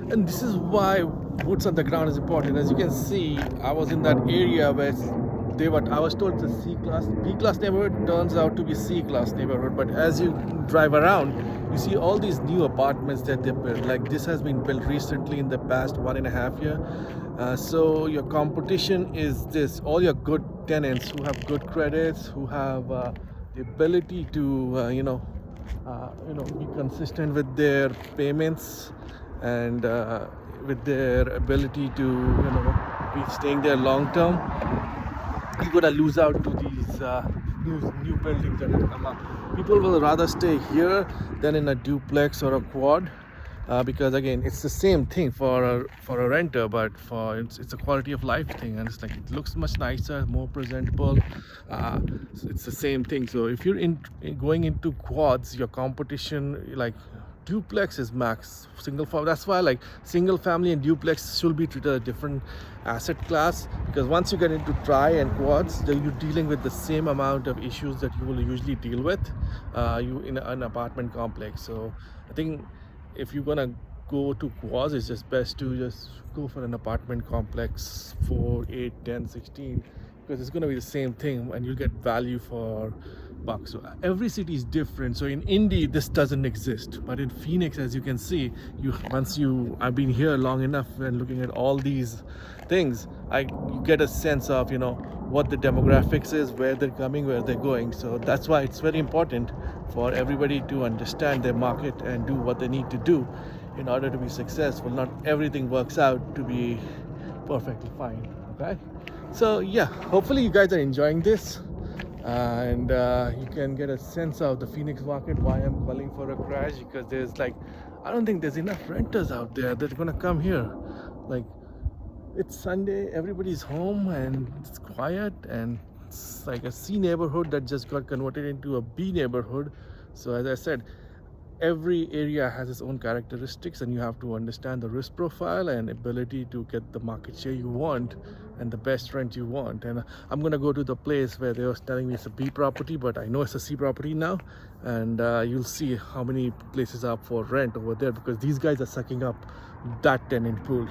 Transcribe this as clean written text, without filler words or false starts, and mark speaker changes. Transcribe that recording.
Speaker 1: And this is why boots on the ground is important. As you can see, I was in that area where I was told it's a C class, B class neighborhood. Turns out to be C class neighborhood. But as you drive around, you see all these new apartments that they built. Like this has been built recently in the past 1.5 years. So your competition is this: all your good tenants who have good credits, who have the ability to be consistent with their payments and with their ability to be staying there long term. You're gonna lose out to these new buildings that have come up. People will rather stay here than in a duplex or a quad, because again, it's the same thing for a renter, but for it's a quality of life thing, and it's like it looks much nicer, more presentable. It's the same thing. So if you're going into quads, your competition, like duplex is max. Single family, that's why like single family and duplex should be treated as a different asset class, because once you get into tri and quads, then you're dealing with the same amount of issues that you will usually deal with you in an apartment complex. So I think if you're gonna go to quads, it's just best to just go for an apartment complex 4, 8, 10, 16, because it's going to be the same thing and you'll get value for bucks. So every city is different. So in Indy this doesn't exist, but in Phoenix, as you can see, I've been here long enough and looking at all these things, you get a sense of what the demographics is, where they're coming, where they're going. So that's why it's very important for everybody to understand their market and do what they need to do in order to be successful. Not everything works out to be perfectly fine. Okay, so yeah, hopefully you guys are enjoying this, and you can get a sense of the Phoenix market, why I'm calling for a crash, because I don't think there's enough renters out there that are gonna come here. Like, it's Sunday, everybody's home and it's quiet, and it's like a C neighborhood that just got converted into a B neighborhood. So as I said, every area has its own characteristics, and you have to understand the risk profile and ability to get the market share you want and the best rent you want. And I'm gonna go to the place where they were telling me it's a B property, but I know it's a C property now, and you'll see how many places are up for rent over there, because these guys are sucking up that tenant pool.